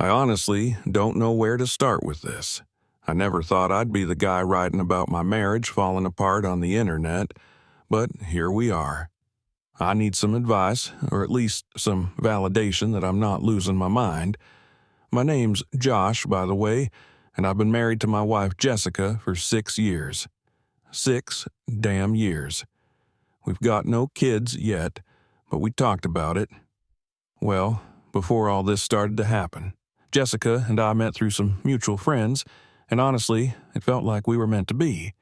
I honestly don't know where to start with this. I never thought I'd be the guy writing about my marriage falling apart on the internet, but here we are. I need some advice, or at least some validation that I'm not losing my mind. My name's Josh, by the way, and I've been married to my wife Jessica for 6 years. 6 damn years. We've got no kids yet, but we talked about it. Well, before all this started to happen, Jessica and I met through some mutual friends, and honestly, it felt like we were meant to be.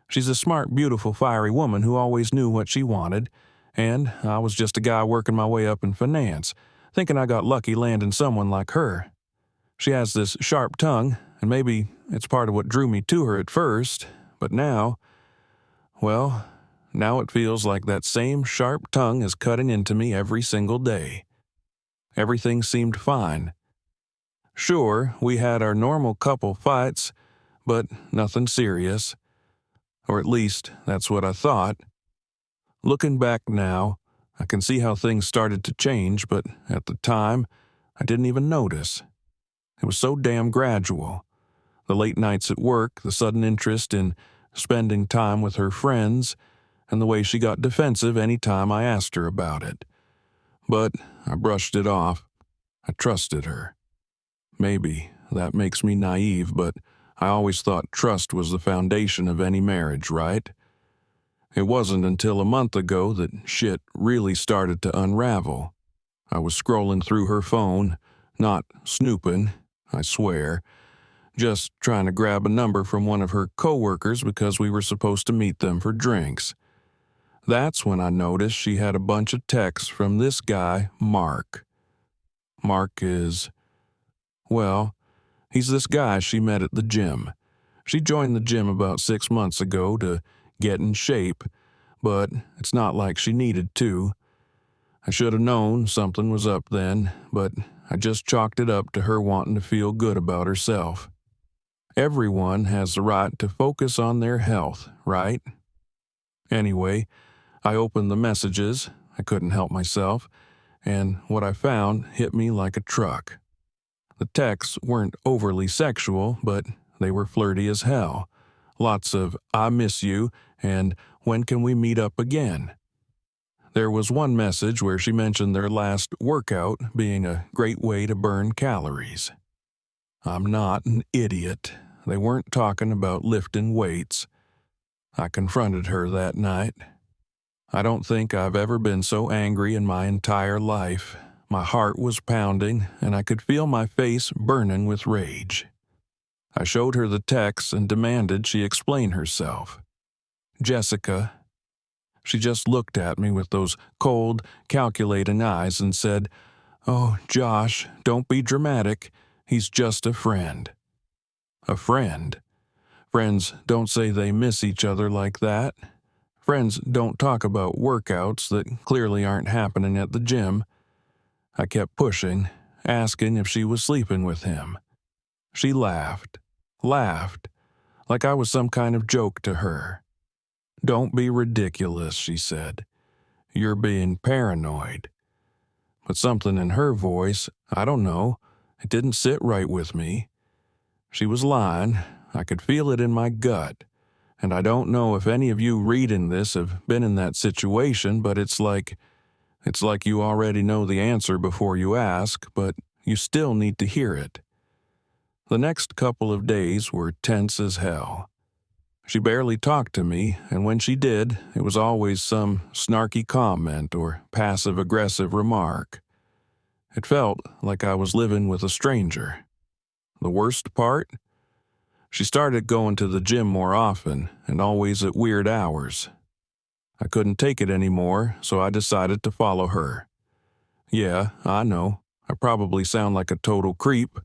She's a smart, beautiful, fiery woman who always knew what she wanted, and I was just a guy working my way up in finance, thinking I got lucky landing someone like her. She has this sharp tongue, and maybe it's part of what drew me to her at first, but now, well, now it feels like that same sharp tongue is cutting into me every single day. Everything seemed fine. Sure, we had our normal couple fights, but nothing serious. Or at least, that's what I thought. Looking back now, I can see how things started to change, but at the time, I didn't even notice. It was so damn gradual. The late nights at work, the sudden interest in spending time with her friends, and the way she got defensive any time I asked her about it. But I brushed it off. I trusted her. Maybe that makes me naive, but I always thought trust was the foundation of any marriage, right? It wasn't until a month ago that shit really started to unravel. I was scrolling through her phone, not snooping, I swear, just trying to grab a number from one of her coworkers because we were supposed to meet them for drinks. That's when I noticed she had a bunch of texts from this guy, Mark. Mark is, well, he's this guy she met at the gym. She joined the gym about 6 months ago to get in shape, but it's not like she needed to. I should have known something was up then, but I just chalked it up to her wanting to feel good about herself. Everyone has the right to focus on their health, right? Anyway, I opened the messages, I couldn't help myself, and what I found hit me like a truck. The texts weren't overly sexual, but they were flirty as hell. Lots of "I miss you" and "when can we meet up again?" There was one message where she mentioned their last workout being a great way to burn calories. I'm not an idiot. They weren't talking about lifting weights. I confronted her that night. I don't think I've ever been so angry in my entire life. My heart was pounding, and I could feel my face burning with rage. I showed her the text and demanded she explain herself. Jessica. She just looked at me with those cold, calculating eyes and said, "Oh, Josh, don't be dramatic. He's just a friend." A friend? Friends don't say they miss each other like that. Friends don't talk about workouts that clearly aren't happening at the gym. I kept pushing, asking if she was sleeping with him. She laughed, like I was some kind of joke to her. "Don't be ridiculous," she said. "You're being paranoid." But something in her voice, I don't know, it didn't sit right with me. She was lying. I could feel it in my gut. And I don't know if any of you reading this have been in that situation, but it's like you already know the answer before you ask, but you still need to hear it. The next couple of days were tense as hell. She barely talked to me, and when she did, it was always some snarky comment or passive-aggressive remark. It felt like I was living with a stranger. The worst part? She started going to the gym more often, and always at weird hours. I couldn't take it anymore, so I decided to follow her. Yeah, I know, I probably sound like a total creep,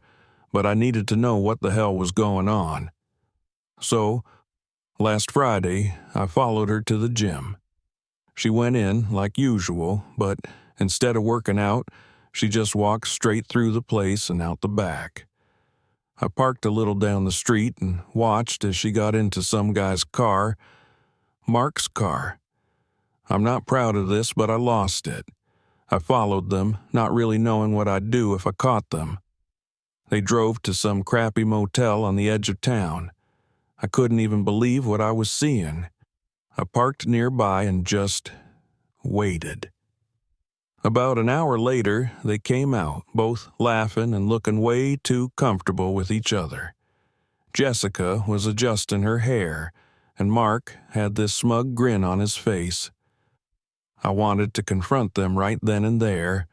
but I needed to know what the hell was going on. So, last Friday, I followed her to the gym. She went in like usual, but instead of working out, she just walked straight through the place and out the back. I parked a little down the street and watched as she got into some guy's car, Mark's car. I'm not proud of this, but I lost it. I followed them, not really knowing what I'd do if I caught them. They drove to some crappy motel on the edge of town. I couldn't even believe what I was seeing. I parked nearby and just waited. About an hour later, they came out, both laughing and looking way too comfortable with each other. Jessica was adjusting her hair, and Mark had this smug grin on his face. I wanted to confront them right then and there,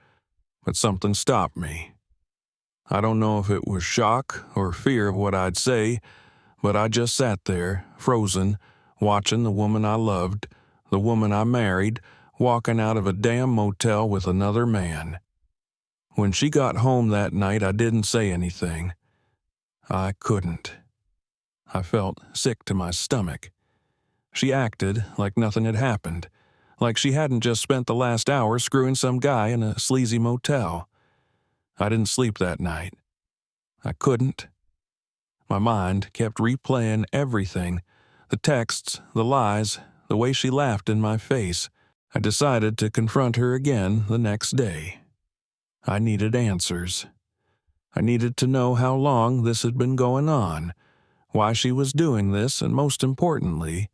but something stopped me. I don't know if it was shock or fear of what I'd say, but I just sat there, frozen, watching the woman I loved, the woman I married, walking out of a damn motel with another man. When she got home that night, I didn't say anything. I couldn't. I felt sick to my stomach. She acted like nothing had happened, like she hadn't just spent the last hour screwing some guy in a sleazy motel. I didn't sleep that night. I couldn't. My mind kept replaying everything, the texts, the lies, the way she laughed in my face. I decided to confront her again the next day. I needed answers. I needed to know how long this had been going on, why she was doing this, and most importantly,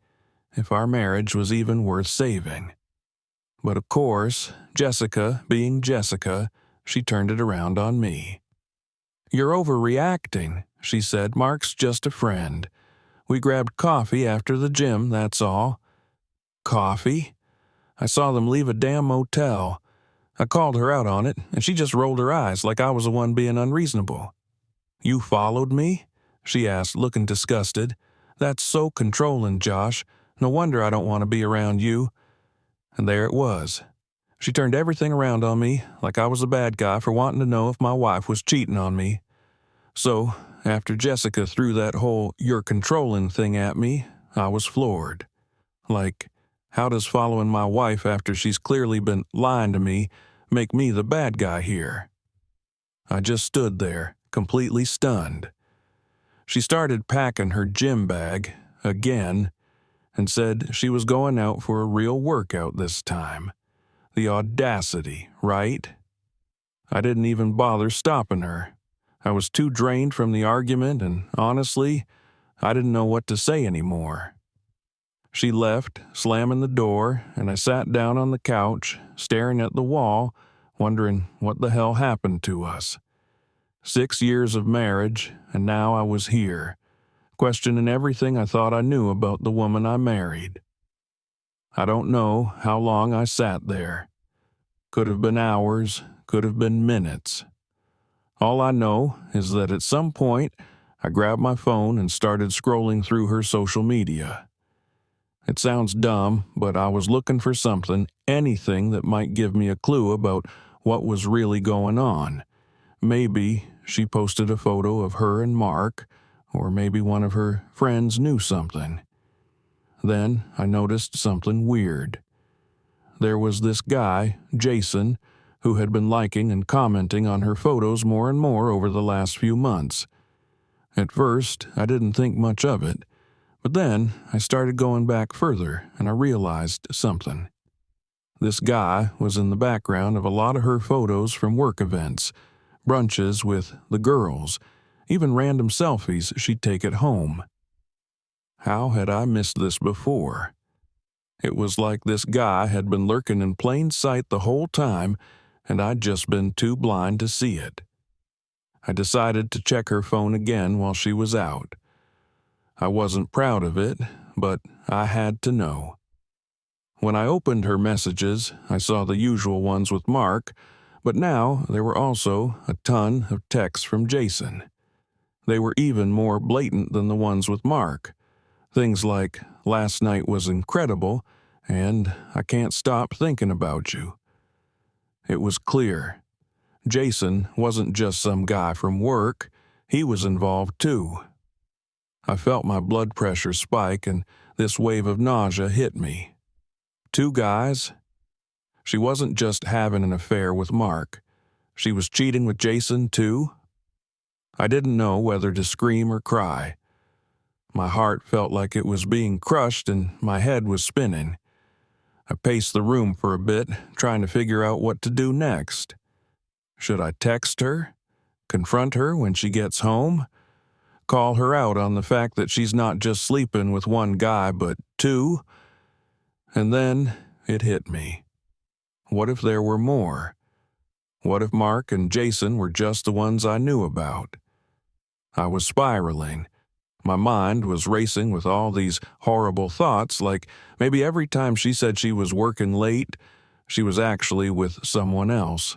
if our marriage was even worth saving. But of course, Jessica being Jessica, she turned it around on me. "You're overreacting," she said. "Mark's just a friend. We grabbed coffee after the gym, that's all." Coffee? I saw them leave a damn motel. I called her out on it, and she just rolled her eyes like I was the one being unreasonable. "You followed me?" she asked, looking disgusted. "That's so controlling, Josh. No wonder I don't want to be around you." And there it was. She turned everything around on me, like I was a bad guy for wanting to know if my wife was cheating on me. So, after Jessica threw that whole "you're controlling" thing at me, I was floored. Like, how does following my wife after she's clearly been lying to me make me the bad guy here? I just stood there, completely stunned. She started packing her gym bag, again, and said she was going out for a real workout this time. The audacity, right? I didn't even bother stopping her. I was too drained from the argument, and honestly, I didn't know what to say anymore. She left, slamming the door, and I sat down on the couch, staring at the wall, wondering what the hell happened to us. 6 years of marriage, and now I was here, questioning everything I thought I knew about the woman I married. I don't know how long I sat there. Could have been hours, could have been minutes. All I know is that at some point, I grabbed my phone and started scrolling through her social media. It sounds dumb, but I was looking for something, anything that might give me a clue about what was really going on. Maybe she posted a photo of her and Mark, or maybe one of her friends knew something. Then I noticed something weird. There was this guy, Jason, who had been liking and commenting on her photos more and more over the last few months. At first, I didn't think much of it, but then I started going back further and I realized something. This guy was in the background of a lot of her photos from work events, brunches with the girls, even random selfies she'd take at home. How had I missed this before? It was like this guy had been lurking in plain sight the whole time, and I'd just been too blind to see it. I decided to check her phone again while she was out. I wasn't proud of it, but I had to know. When I opened her messages, I saw the usual ones with Mark, but now there were also a ton of texts from Jason. They were even more blatant than the ones with Mark. Things like, "Last night was incredible," and "I can't stop thinking about you." It was clear. Jason wasn't just some guy from work, he was involved too. I felt my blood pressure spike and this wave of nausea hit me. 2 guys? She wasn't just having an affair with Mark. She was cheating with Jason too? I didn't know whether to scream or cry. My heart felt like it was being crushed and my head was spinning. I paced the room for a bit, trying to figure out what to do next. Should I text her? confront her when she gets home, call her out on the fact that she's not just sleeping with one guy but two. And then it hit me. What if there were more? What if Mark and Jason were just the ones I knew about? I was spiraling. My mind was racing with all these horrible thoughts, like maybe every time she said she was working late, she was actually with someone else.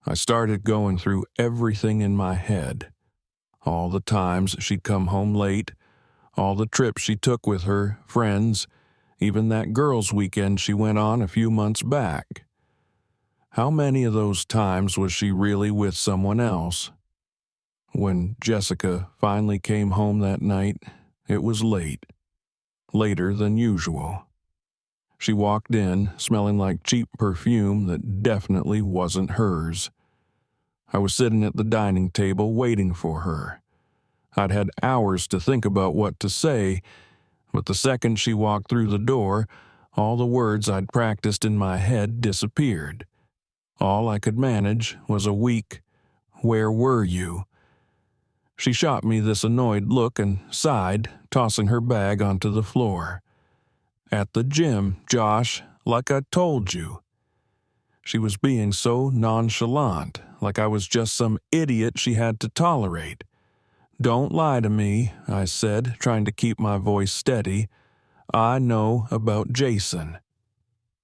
I started going through everything in my head. All the times she'd come home late, all the trips she took with her friends, even that girls' weekend she went on a few months back. How many of those times was she really with someone else? When Jessica finally came home that night, it was late. Later than usual. She walked in, smelling like cheap perfume that definitely wasn't hers. I was sitting at the dining table waiting for her. I'd had hours to think about what to say, but the second she walked through the door, all the words I'd practiced in my head disappeared. All I could manage was a weak, "Where were you?" She shot me this annoyed look and sighed, tossing her bag onto the floor. "At the gym, Josh, like I told you." She was being so nonchalant, like I was just some idiot she had to tolerate. "Don't lie to me," I said, trying to keep my voice steady. "I know about Jason."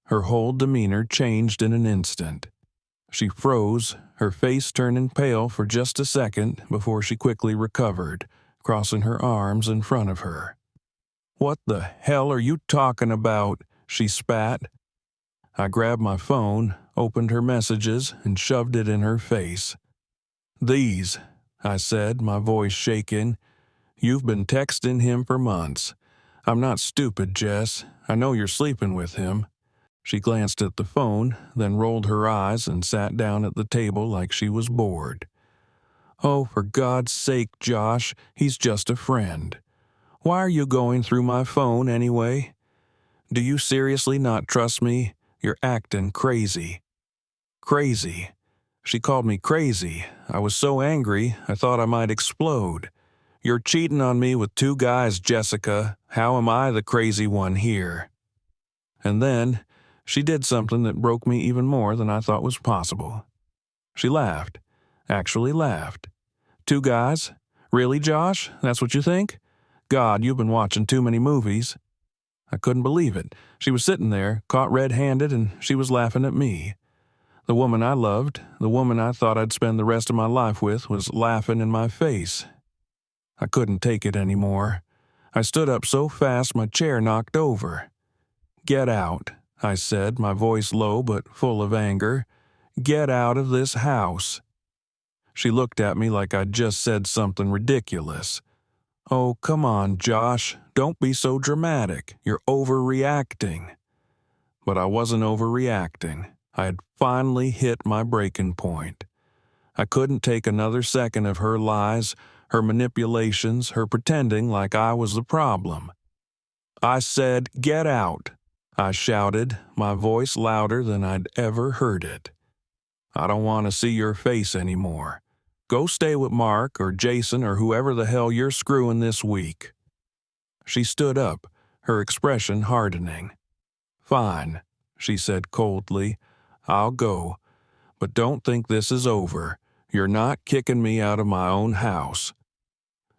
Her whole demeanor changed in an instant. She froze, her face turning pale for just a second before she quickly recovered, crossing her arms in front of her. "What the hell are you talking about?" she spat. I grabbed my phone, opened her messages, and shoved it in her face. "These," I said, my voice shaking. "You've been texting him for months. I'm not stupid, Jess. I know you're sleeping with him." She glanced at the phone, then rolled her eyes and sat down at the table like she was bored. "Oh, for God's sake, Josh, he's just a friend. Why are you going through my phone anyway? Do you seriously not trust me? You're acting crazy." Crazy. She called me crazy. I was so angry, I thought I might explode. "You're cheating on me with two guys, Jessica. How am I the crazy one here?" And then she did something that broke me even more than I thought was possible. She laughed. Actually laughed. "Two guys? Really, Josh? That's what you think? God, you've been watching too many movies." I couldn't believe it. She was sitting there, caught red-handed, and she was laughing at me. The woman I loved, the woman I thought I'd spend the rest of my life with, was laughing in my face. I couldn't take it anymore. I stood up so fast my chair knocked over. "Get out," I said, my voice low but full of anger. "Get out of this house." She looked at me like I'd just said something ridiculous. "Oh, come on, Josh. Don't be so dramatic. You're overreacting." But I wasn't overreacting. I had finally hit my breaking point. I couldn't take another second of her lies, her manipulations, her pretending like I was the problem. "I said, get out," I shouted, my voice louder than I'd ever heard it. "I don't want to see your face anymore. Go stay with Mark or Jason or whoever the hell you're screwing this week." She stood up, her expression hardening. "Fine," she said coldly. "I'll go. But don't think this is over. You're not kicking me out of my own house."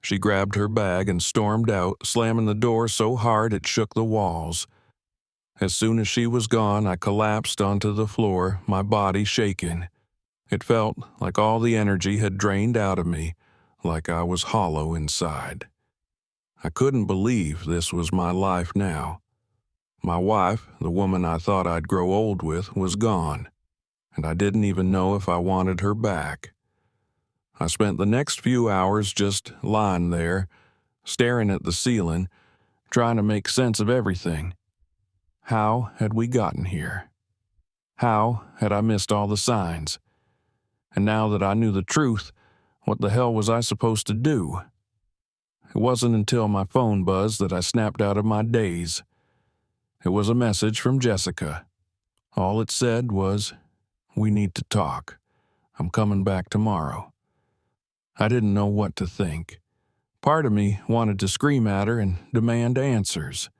She grabbed her bag and stormed out, slamming the door so hard it shook the walls. As soon as she was gone, I collapsed onto the floor, my body shaking. It felt like all the energy had drained out of me, like I was hollow inside. I couldn't believe this was my life now. My wife, the woman I thought I'd grow old with, was gone, and I didn't even know if I wanted her back. I spent the next few hours just lying there, staring at the ceiling, trying to make sense of everything. How had we gotten here? How had I missed all the signs? And now that I knew the truth, what the hell was I supposed to do? It wasn't until my phone buzzed that I snapped out of my daze. It was a message from Jessica. All it said was, "We need to talk. I'm coming back tomorrow." I didn't know what to think. Part of me wanted to scream at her and demand answers.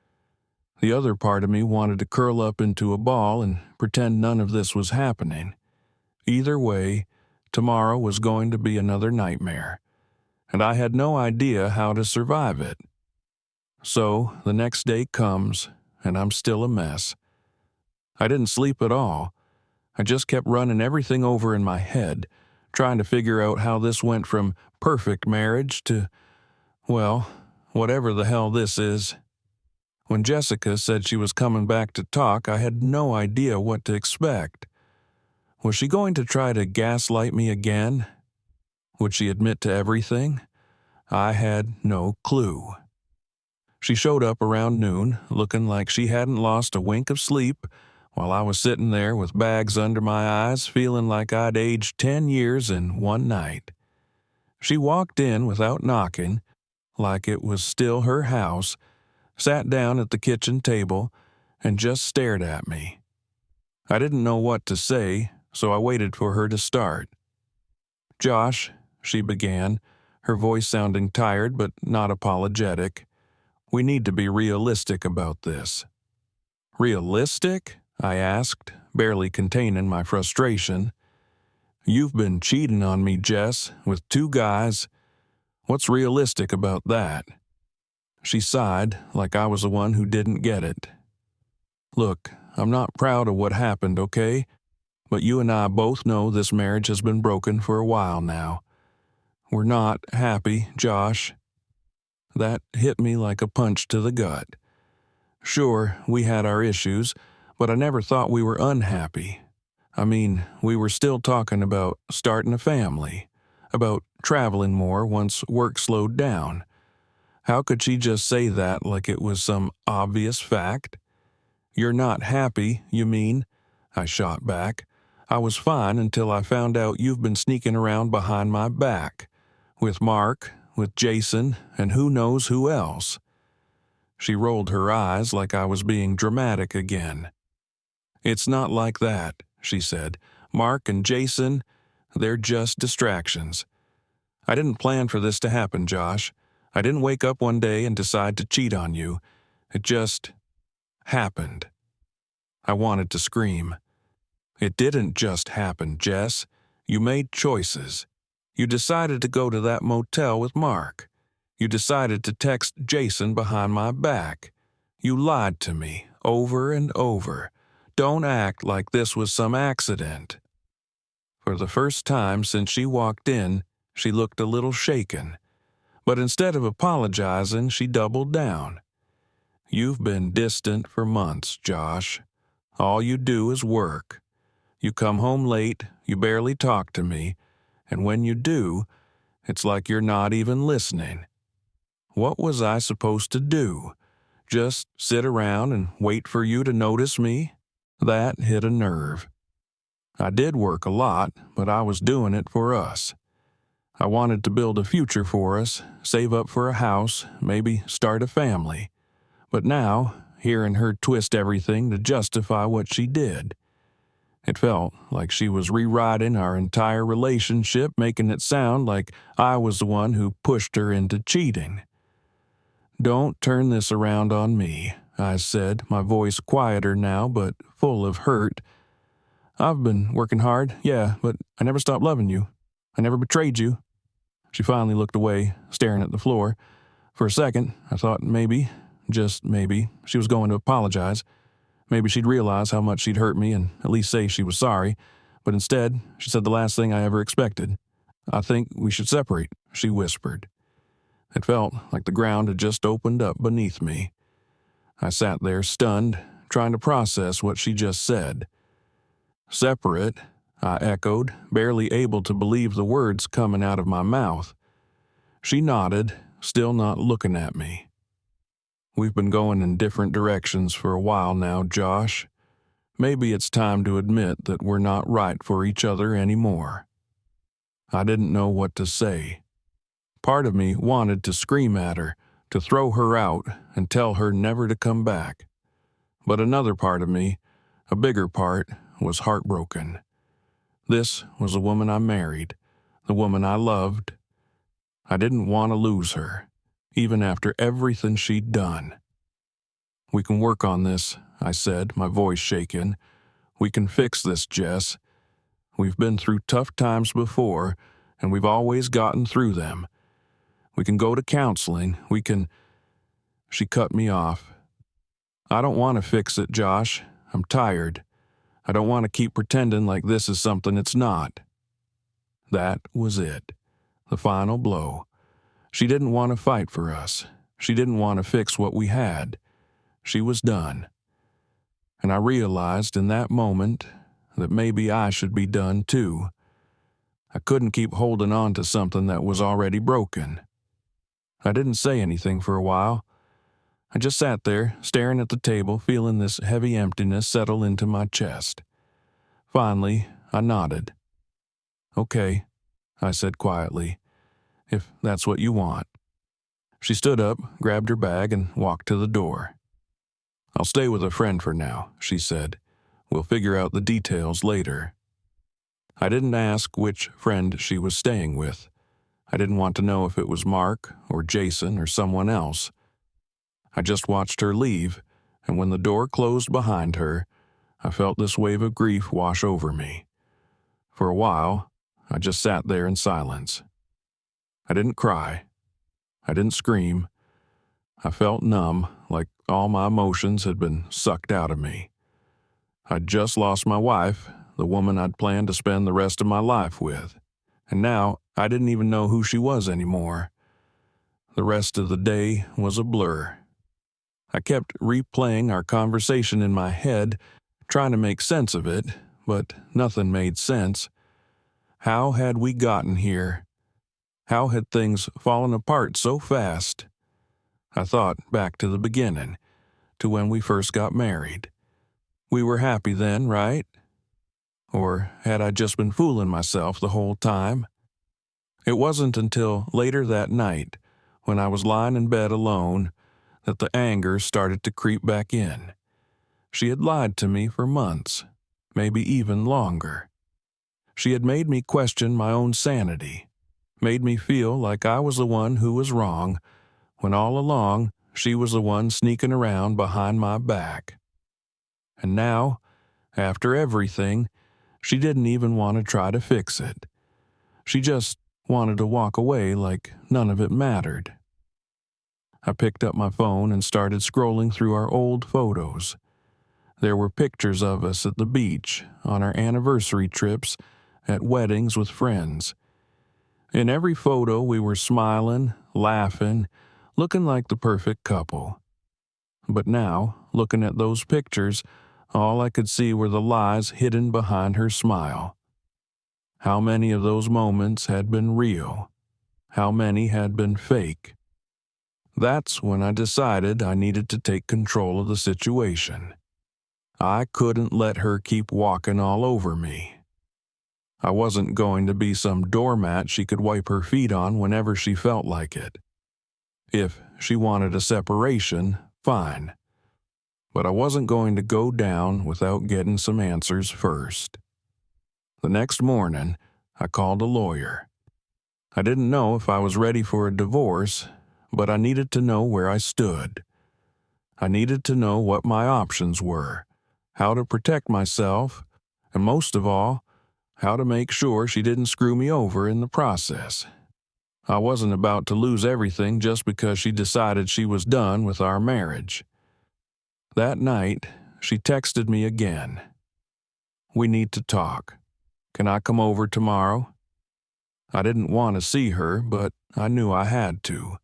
The other part of me wanted to curl up into a ball and pretend none of this was happening. Either way, tomorrow was going to be another nightmare, and I had no idea how to survive it. So the next day comes, and I'm still a mess. I didn't sleep at all. I just kept running everything over in my head, trying to figure out how this went from perfect marriage to, well, whatever the hell this is. When Jessica said she was coming back to talk, I had no idea what to expect. Was she going to try to gaslight me again? Would she admit to everything? I had no clue. She showed up around noon, looking like she hadn't lost a wink of sleep, while I was sitting there with bags under my eyes, feeling like I'd aged 10 years in one night. She walked in without knocking, like it was still her house, sat down at the kitchen table, and just stared at me. I didn't know what to say, so I waited for her to start. "Josh," she began, her voice sounding tired but not apologetic, "we need to be realistic about this." "Realistic?" I asked, barely containing my frustration. "You've been cheating on me, Jess, with 2 guys. What's realistic about that?" She sighed, like I was the one who didn't get it. "Look, I'm not proud of what happened, okay? But you and I both know this marriage has been broken for a while now. We're not happy, Josh." That hit me like a punch to the gut. Sure, we had our issues, but I never thought we were unhappy. I mean, we were still talking about starting a family, about traveling more once work slowed down. How could she just say that like it was some obvious fact? "You're not happy, you mean?" I shot back. "I was fine until I found out you've been sneaking around behind my back. With Mark, with Jason, and who knows who else." She rolled her eyes like I was being dramatic again. "It's not like that," she said. "Mark and Jason, they're just distractions. I didn't plan for this to happen, Josh. I didn't wake up one day and decide to cheat on you. It just happened." I wanted to scream. "It didn't just happen, Jess. You made choices. You decided to go to that motel with Mark. You decided to text Jason behind my back. You lied to me over and over. Don't act like this was some accident." For the first time since she walked in, she looked a little shaken. But instead of apologizing, she doubled down. "You've been distant for months, Josh. All you do is work. You come home late, you barely talk to me, and when you do, it's like you're not even listening. What was I supposed to do? Just sit around and wait for you to notice me?" That hit a nerve. I did work a lot, but I was doing it for us. I wanted to build a future for us, save up for a house, maybe start a family. But now, hearing her twist everything to justify what she did, it felt like she was rewriting our entire relationship, making it sound like I was the one who pushed her into cheating. "Don't turn this around on me," I said, my voice quieter now but full of hurt. "I've been working hard, yeah, but I never stopped loving you. I never betrayed you." She finally looked away, staring at the floor. For a second, I thought maybe, just maybe, she was going to apologize. Maybe she'd realize how much she'd hurt me and at least say she was sorry. But instead, she said the last thing I ever expected. "I think we should separate," she whispered. It felt like the ground had just opened up beneath me. I sat there stunned, trying to process what she just said. "Separate?" I echoed, barely able to believe the words coming out of my mouth. She nodded, still not looking at me. "We've been going in different directions for a while now, Josh. Maybe it's time to admit that we're not right for each other anymore." I didn't know what to say. Part of me wanted to scream at her, to throw her out and tell her never to come back. But another part of me, a bigger part, was heartbroken. This was the woman I married, the woman I loved, I didn't want to lose her, even after everything she'd done. "We can work on this," I said, my voice shaken. "We can fix this, Jess. We've been through tough times before, and we've always gotten through them. We can go to counseling. We can—" She cut me off. "I don't want to fix it, Josh. I'm tired. I don't want to keep pretending like this is something it's not." That was it. The final blow. She didn't want to fight for us. She didn't want to fix what we had. She was done. And I realized in that moment that maybe I should be done too. I couldn't keep holding on to something that was already broken. I didn't say anything for a while. I just sat there, staring at the table, feeling this heavy emptiness settle into my chest. Finally, I nodded. "Okay," I said quietly, "if that's what you want." She stood up, grabbed her bag, and walked to the door. "I'll stay with a friend for now," she said. "We'll figure out the details later." I didn't ask which friend she was staying with. I didn't want to know if it was Mark or Jason or someone else. I just watched her leave, and when the door closed behind her, I felt this wave of grief wash over me. For a while, I just sat there in silence. I didn't cry. I didn't scream. I felt numb, like all my emotions had been sucked out of me. I'd just lost my wife, the woman I'd planned to spend the rest of my life with, and now I didn't even know who she was anymore. The rest of the day was a blur. I kept replaying our conversation in my head, trying to make sense of it, but nothing made sense. How had we gotten here? How had things fallen apart so fast? I thought back to the beginning, to when we first got married. We were happy then, right? Or had I just been fooling myself the whole time? It wasn't until later that night, when I was lying in bed alone, that the anger started to creep back in. She had lied to me for months, maybe even longer. She had made me question my own sanity, made me feel like I was the one who was wrong, when all along she was the one sneaking around behind my back. And now, after everything, she didn't even want to try to fix it. She just wanted to walk away like none of it mattered. I picked up my phone and started scrolling through our old photos. There were pictures of us at the beach, on our anniversary trips, at weddings with friends. In every photo, we were smiling, laughing, looking like the perfect couple. But now, looking at those pictures, all I could see were the lies hidden behind her smile. How many of those moments had been real? How many had been fake? That's when I decided I needed to take control of the situation. I couldn't let her keep walking all over me. I wasn't going to be some doormat she could wipe her feet on whenever she felt like it. If she wanted a separation, fine. But I wasn't going to go down without getting some answers first. The next morning, I called a lawyer. I didn't know if I was ready for a divorce, but I needed to know where I stood. I needed to know what my options were, how to protect myself, and most of all, how to make sure she didn't screw me over in the process. I wasn't about to lose everything just because she decided she was done with our marriage. That night, she texted me again. "We need to talk. Can I come over tomorrow?" I didn't want to see her, but I knew I had to.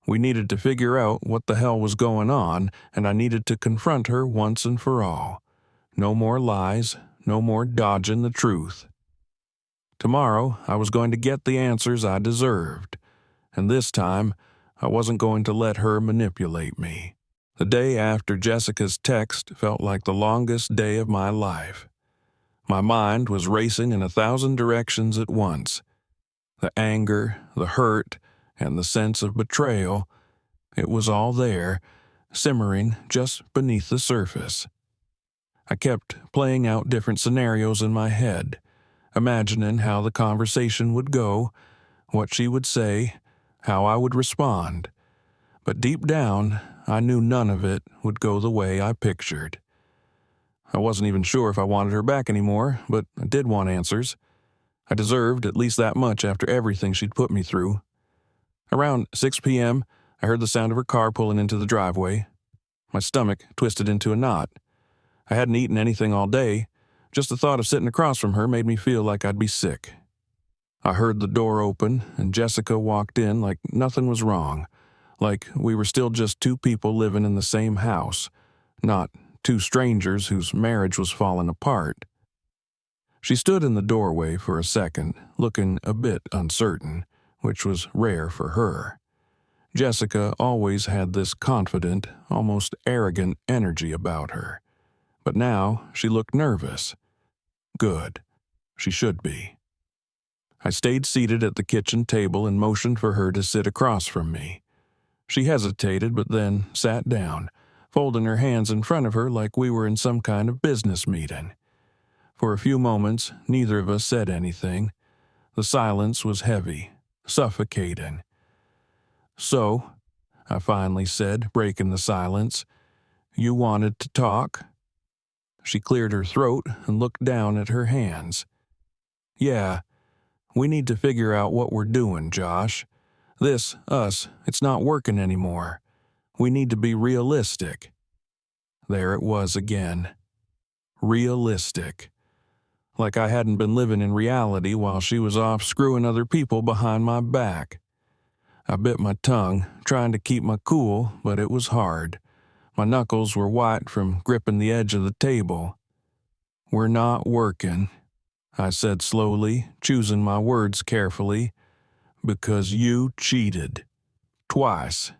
We needed to figure out what the hell was going on, and I needed to confront her once and for all. No more lies, no more dodging the truth. Tomorrow, I was going to get the answers I deserved, and this time, I wasn't going to let her manipulate me. The day after Jessica's text felt like the longest day of my life. My mind was racing in 1,000 directions at once. The anger, the hurt, and the sense of betrayal, it was all there, simmering just beneath the surface. I kept playing out different scenarios in my head, imagining how the conversation would go, what she would say, how I would respond. But deep down, I knew none of it would go the way I pictured. I wasn't even sure if I wanted her back anymore, but I did want answers. I deserved at least that much after everything she'd put me through. Around 6 p.m., I heard the sound of her car pulling into the driveway. My stomach twisted into a knot. I hadn't eaten anything all day. Just the thought of sitting across from her made me feel like I'd be sick. I heard the door open, and Jessica walked in like nothing was wrong, like we were still just two people living in the same house, not two strangers whose marriage was falling apart. She stood in the doorway for a second, looking a bit uncertain, which was rare for her. Jessica always had this confident, almost arrogant energy about her. But now she looked nervous. Good. She should be. I stayed seated at the kitchen table and motioned for her to sit across from me. She hesitated but then sat down, folding her hands in front of her like we were in some kind of business meeting. For a few moments, neither of us said anything. The silence was heavy, suffocating. "So," I finally said, breaking the silence, "you wanted to talk?" She cleared her throat and looked down at her hands. "Yeah, we need to figure out what we're doing, Josh. Us, it's not working anymore. We need to be realistic." There it was again. Realistic. Like I hadn't been living in reality while she was off screwing other people behind my back. I bit my tongue, trying to keep my cool, but it was hard. My knuckles were white from gripping the edge of the table. "We're not working," I said slowly, choosing my words carefully, "because you cheated. Twice.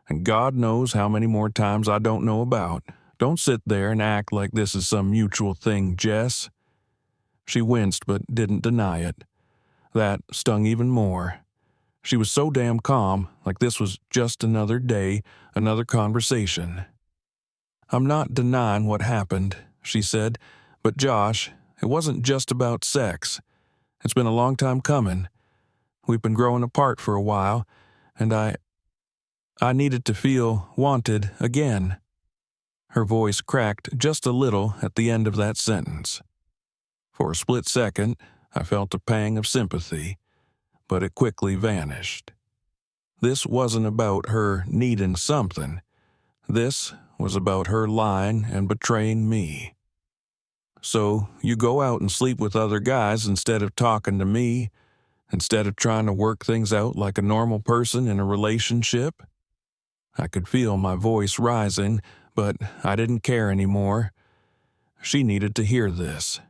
And God knows how many more times I don't know about. Don't sit there and act like this is some mutual thing, Jess." She winced but didn't deny it. That stung even more. She was so damn calm, like this was just another day, another conversation. "I'm not denying what happened," she said, "but Josh, it wasn't just about sex. It's been a long time coming. We've been growing apart for a while, and I needed to feel wanted again." Her voice cracked just a little at the end of that sentence. For a split second, I felt a pang of sympathy, but it quickly vanished. This wasn't about her needing something. This was about her lying and betraying me. "So you go out and sleep with other guys instead of talking to me, instead of trying to work things out like a normal person in a relationship?" I could feel my voice rising, but I didn't care anymore. She needed to hear this.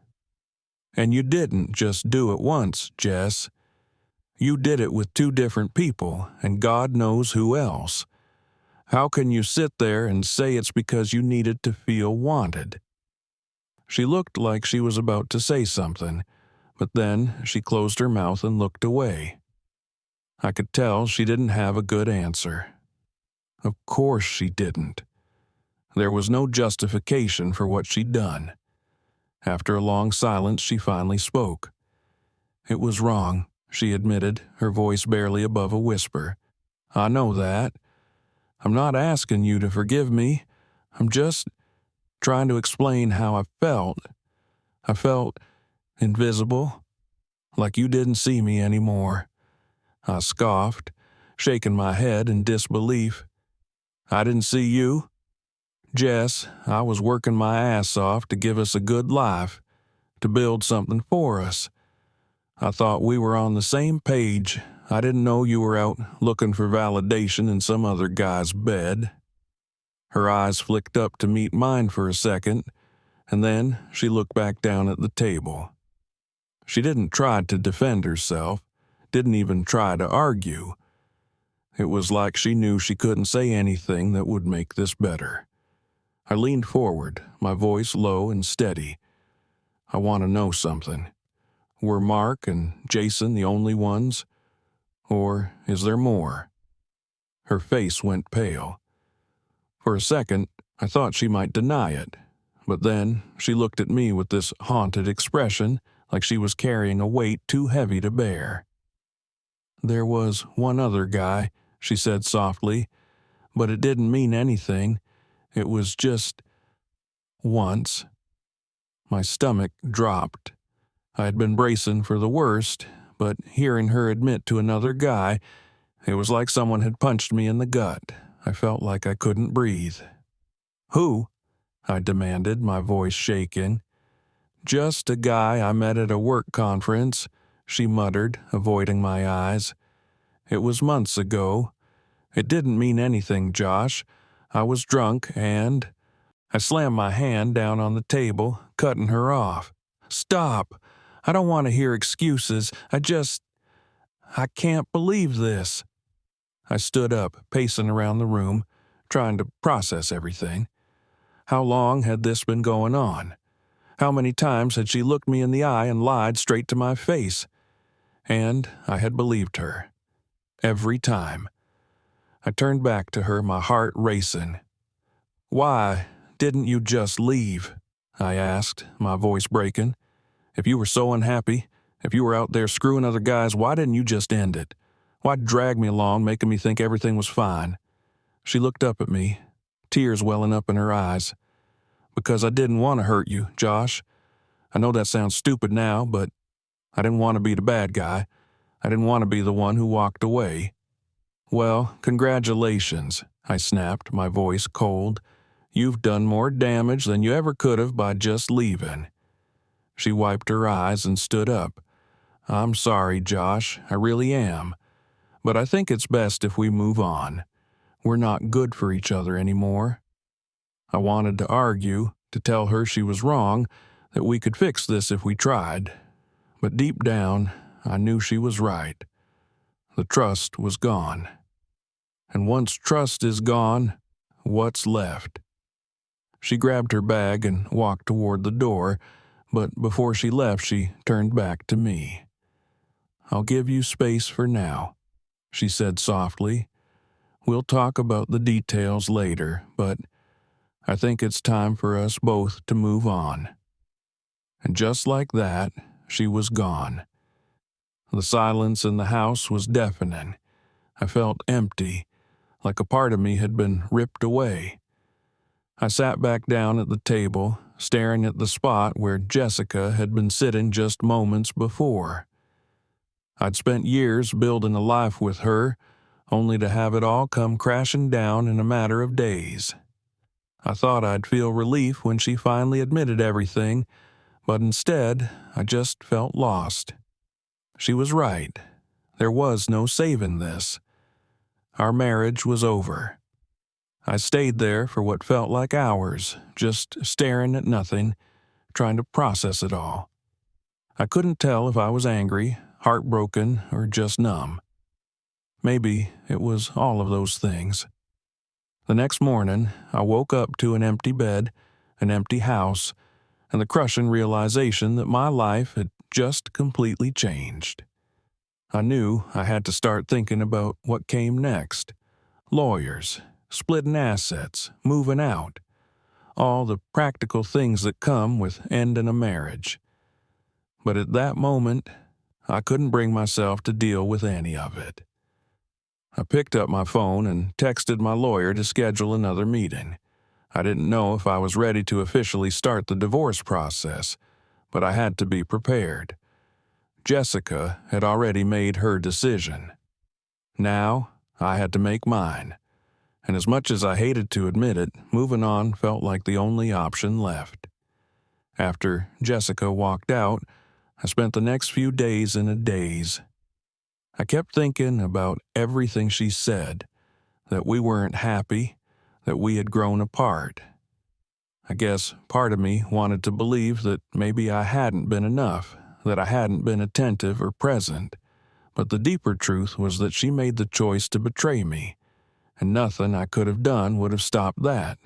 "And you didn't just do it once, Jess. You did it with two different people, and God knows who else. How can you sit there and say it's because you needed to feel wanted?" She looked like she was about to say something, but then she closed her mouth and looked away. I could tell she didn't have a good answer. Of course she didn't. There was no justification for what she'd done. After a long silence, she finally spoke. "It was wrong," she admitted, her voice barely above a whisper. "I know that. I'm not asking you to forgive me. I'm just trying to explain how I felt. I felt invisible, like you didn't see me anymore." I scoffed, shaking my head in disbelief. "I didn't see you? Jess, I was working my ass off to give us a good life, to build something for us. I thought we were on the same page. I didn't know you were out looking for validation in some other guy's bed." Her eyes flicked up to meet mine for a second, and then she looked back down at the table. She didn't try to defend herself, didn't even try to argue. It was like she knew she couldn't say anything that would make this better. I leaned forward, my voice low and steady. "I want to know something. Were Mark and Jason the only ones? Or is there more?" Her face went pale. For a second, I thought she might deny it, but then she looked at me with this haunted expression, like she was carrying a weight too heavy to bear. "There was one other guy," she said softly, "but it didn't mean anything. It was just once." My stomach dropped. I had been bracing for the worst, but hearing her admit to another guy, it was like someone had punched me in the gut. I felt like I couldn't breathe. "Who?" I demanded, my voice shaking. "Just a guy I met at a work conference," she muttered, avoiding my eyes. "It was months ago. It didn't mean anything, Josh. I was drunk and—" I slammed my hand down on the table, cutting her off. "Stop! I don't want to hear excuses. I can't believe this." I stood up, pacing around the room, trying to process everything. How long had this been going on? How many times had she looked me in the eye and lied straight to my face? And I had believed her. Every time. I turned back to her, my heart racing. "Why didn't you just leave?" I asked, my voice breaking. "If you were so unhappy, if you were out there screwing other guys, why didn't you just end it? Why drag me along, making me think everything was fine?" She looked up at me, tears welling up in her eyes. "Because I didn't want to hurt you, Josh. I know that sounds stupid now, but I didn't want to be the bad guy. I didn't want to be the one who walked away." "Well, congratulations," I snapped, my voice cold. "You've done more damage than you ever could have by just leaving." She wiped her eyes and stood up. "I'm sorry, Josh, I really am. But I think it's best if we move on. We're not good for each other anymore." I wanted to argue, to tell her she was wrong, that we could fix this if we tried. But deep down, I knew she was right. The trust was gone. And once trust is gone, what's left? She grabbed her bag and walked toward the door, but before she left, she turned back to me. "I'll give you space for now," she said softly. "We'll talk about the details later, but I think it's time for us both to move on." And just like that, she was gone. The silence in the house was deafening. I felt empty, like a part of me had been ripped away. I sat back down at the table, staring at the spot where Jessica had been sitting just moments before. I'd spent years building a life with her, only to have it all come crashing down in a matter of days. I thought I'd feel relief when she finally admitted everything, but instead, I just felt lost. She was right. There was no saving this. Our marriage was over. I stayed there for what felt like hours, just staring at nothing, trying to process it all. I couldn't tell if I was angry, heartbroken, or just numb. Maybe it was all of those things. The next morning, I woke up to an empty bed, an empty house, and the crushing realization that my life had just completely changed. I knew I had to start thinking about what came next. Lawyers, splitting assets, moving out. All the practical things that come with ending a marriage. But at that moment, I couldn't bring myself to deal with any of it. I picked up my phone and texted my lawyer to schedule another meeting. I didn't know if I was ready to officially start the divorce process, but I had to be prepared. Jessica had already made her decision. Now, I had to make mine. And as much as I hated to admit it, moving on felt like the only option left. After Jessica walked out, I spent the next few days in a daze. I kept thinking about everything she said, that we weren't happy, that we had grown apart. I guess part of me wanted to believe that maybe I hadn't been enough, that I hadn't been attentive or present, but the deeper truth was that she made the choice to betray me, and nothing I could have done would have stopped that.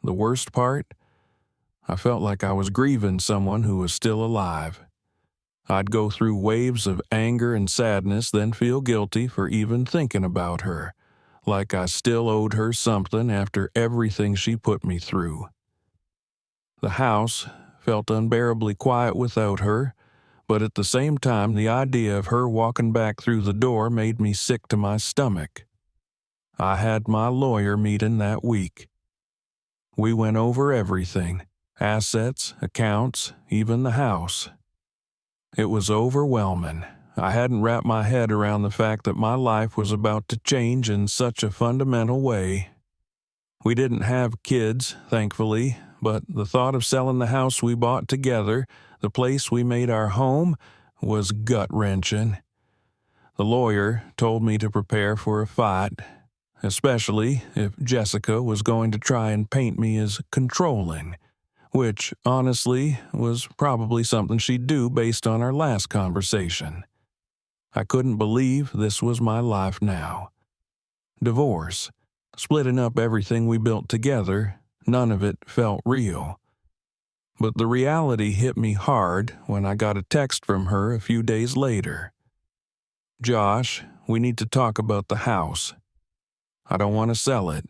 The worst part? I felt like I was grieving someone who was still alive. I'd go through waves of anger and sadness, then feel guilty for even thinking about her, like I still owed her something after everything she put me through. The house felt unbearably quiet without her, but at the same time, the idea of her walking back through the door made me sick to my stomach. I had my lawyer meeting that week. We went over everything, assets, accounts, even the house. It was overwhelming. I hadn't wrapped my head around the fact that my life was about to change in such a fundamental way. We didn't have kids, thankfully, but the thought of selling the house we bought together, the place we made our home, was gut-wrenching. The lawyer told me to prepare for a fight, especially if Jessica was going to try and paint me as controlling, which, honestly, was probably something she'd do based on our last conversation. I couldn't believe this was my life now. Divorce, splitting up everything we built together, none of it felt real. But the reality hit me hard when I got a text from her a few days later. "Josh, we need to talk about the house. I don't want to sell it.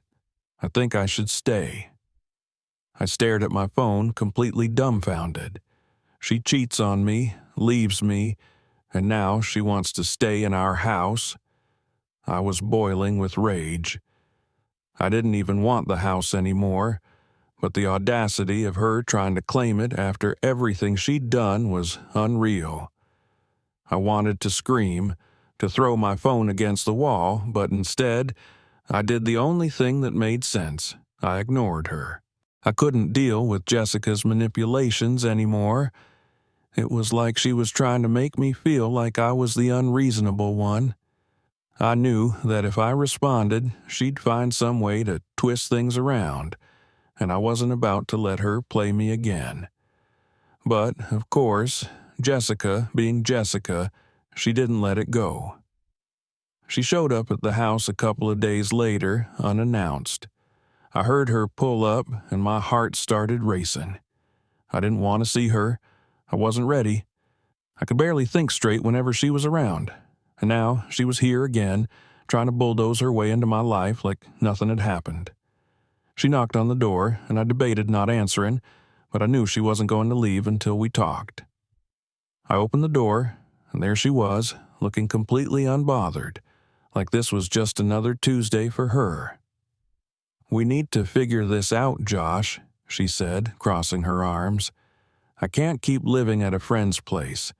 I think I should stay." I stared at my phone, completely dumbfounded. She cheats on me, leaves me, and now she wants to stay in our house. I was boiling with rage. I didn't even want the house anymore, but the audacity of her trying to claim it after everything she'd done was unreal. I wanted to scream, to throw my phone against the wall, but instead, I did the only thing that made sense. I ignored her. I couldn't deal with Jessica's manipulations anymore. It was like she was trying to make me feel like I was the unreasonable one. I knew that if I responded, she'd find some way to twist things around, and I wasn't about to let her play me again. But, of course, Jessica, being Jessica, she didn't let it go. She showed up at the house a couple of days later, unannounced. I heard her pull up, and my heart started racing. I didn't want to see her. I wasn't ready. I could barely think straight whenever she was around. And now she was here again, trying to bulldoze her way into my life like nothing had happened. She knocked on the door, and I debated not answering, but I knew she wasn't going to leave until we talked. I opened the door, and there she was, looking completely unbothered, like this was just another Tuesday for her. "We need to figure this out, Josh," she said, crossing her arms. "I can't keep living at a friend's place.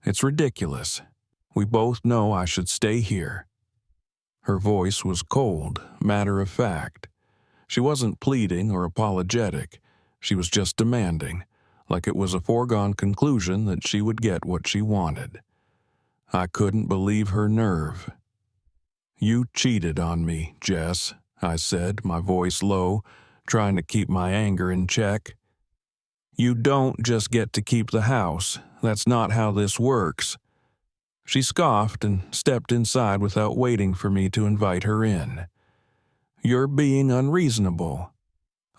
It's ridiculous. We both know I should stay here." Her voice was cold, matter-of-fact. She wasn't pleading or apologetic. She was just demanding, like it was a foregone conclusion that she would get what she wanted. I couldn't believe her nerve. "You cheated on me, Jess," I said, my voice low, trying to keep my anger in check. "You don't just get to keep the house. That's not how this works." She scoffed and stepped inside without waiting for me to invite her in. "You're being unreasonable.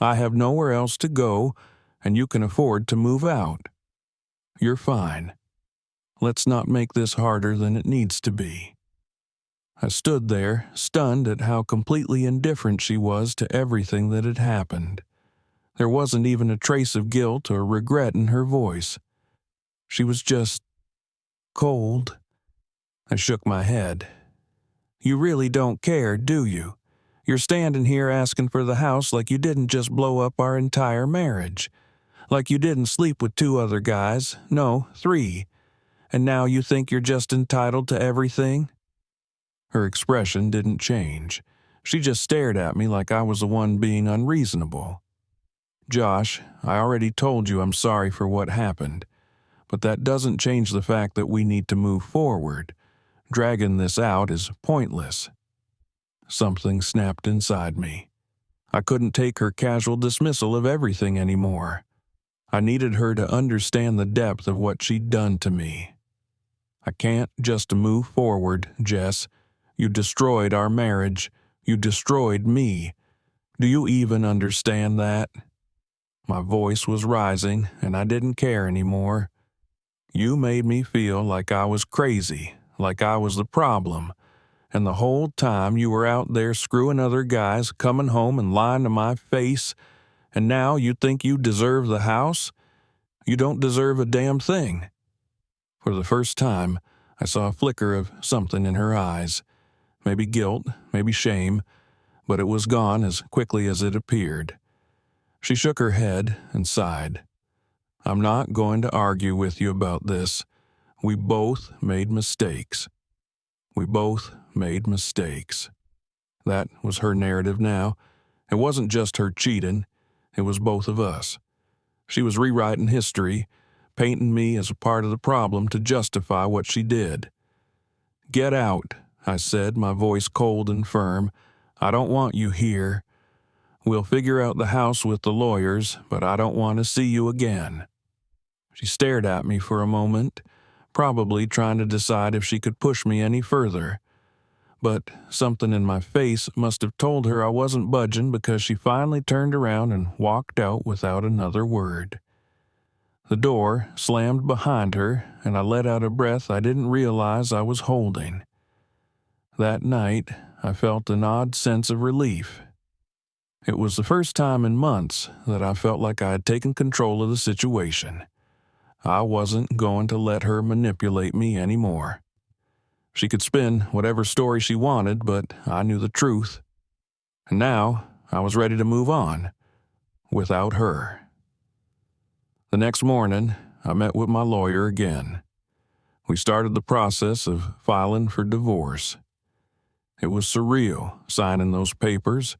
I have nowhere else to go, and you can afford to move out. You're fine. Let's not make this harder than it needs to be." I stood there, stunned at how completely indifferent she was to everything that had happened. There wasn't even a trace of guilt or regret in her voice. She was just cold. I shook my head. "You really don't care, do you? You're standing here asking for the house like you didn't just blow up our entire marriage. Like you didn't sleep with 2 other guys, no, 3. And now you think you're just entitled to everything?" Her expression didn't change. She just stared at me like I was the one being unreasonable. "Josh, I already told you I'm sorry for what happened, but that doesn't change the fact that we need to move forward. Dragging this out is pointless." Something snapped inside me. I couldn't take her casual dismissal of everything anymore. I needed her to understand the depth of what she'd done to me. "I can't just move forward, Jess. You destroyed our marriage. You destroyed me. Do you even understand that?" My voice was rising, and I didn't care anymore. "You made me feel like I was crazy, like I was the problem. And the whole time you were out there screwing other guys, coming home and lying to my face, and now you think you deserve the house? You don't deserve a damn thing." For the first time, I saw a flicker of something in her eyes. Maybe guilt, maybe shame, but it was gone as quickly as it appeared. She shook her head and sighed. I'm not going to argue with you about this. We both made mistakes. We both made mistakes. That was her narrative now. It wasn't just her cheating. It was both of us. She was rewriting history, painting me as a part of the problem to justify what she did. Get out, I said, my voice cold and firm. I don't want you here. We'll figure out the house with the lawyers, but I don't want to see you again. She stared at me for a moment, probably trying to decide if she could push me any further. But something in my face must have told her I wasn't budging because she finally turned around and walked out without another word. The door slammed behind her, and I let out a breath I didn't realize I was holding. That night, I felt an odd sense of relief. It was the first time in months that I felt like I had taken control of the situation. I wasn't going to let her manipulate me anymore. She could spin whatever story she wanted, but I knew the truth. And now, I was ready to move on, without her. The next morning, I met with my lawyer again. We started the process of filing for divorce. It was surreal, signing those papers.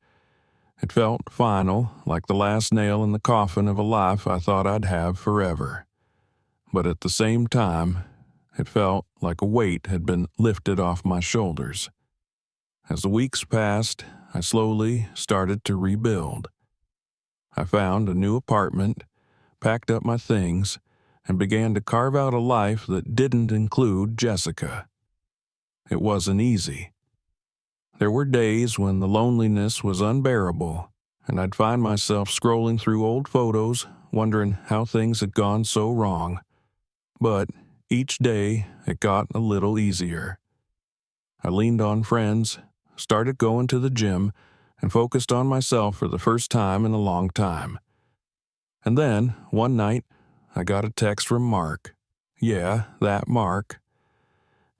It felt final, like the last nail in the coffin of a life I thought I'd have forever. But at the same time, it felt like a weight had been lifted off my shoulders. As the weeks passed, I slowly started to rebuild. I found a new apartment, packed up my things, and began to carve out a life that didn't include Jessica. It wasn't easy. There were days when the loneliness was unbearable, and I'd find myself scrolling through old photos, wondering how things had gone so wrong. But each day, it got a little easier. I leaned on friends, started going to the gym, and focused on myself for the first time in a long time. And then, one night, I got a text from Mark. Yeah, that Mark.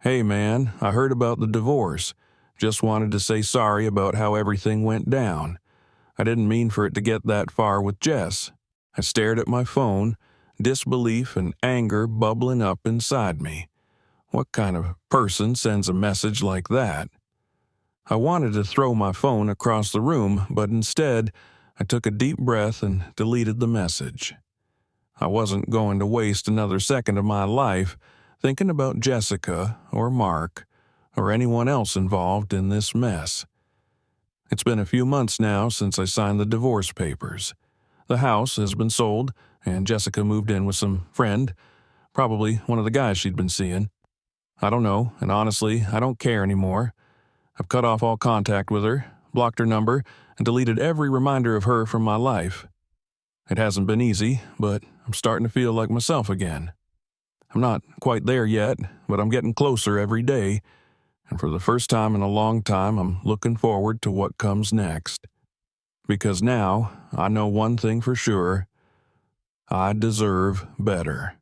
Hey man, I heard about the divorce. Just wanted to say sorry about how everything went down. I didn't mean for it to get that far with Jess. I stared at my phone, disbelief and anger bubbling up inside me. What kind of person sends a message like that? I wanted to throw my phone across the room, but instead, I took a deep breath and deleted the message. I wasn't going to waste another second of my life thinking about Jessica or Mark or anyone else involved in this mess. It's been a few months now since I signed the divorce papers. The house has been sold, and Jessica moved in with some friend, probably one of the guys she'd been seeing. I don't know, and honestly, I don't care anymore. I've cut off all contact with her, blocked her number, and deleted every reminder of her from my life. It hasn't been easy, but I'm starting to feel like myself again. I'm not quite there yet, but I'm getting closer every day, and for the first time in a long time, I'm looking forward to what comes next. Because now, I know one thing for sure: I deserve better.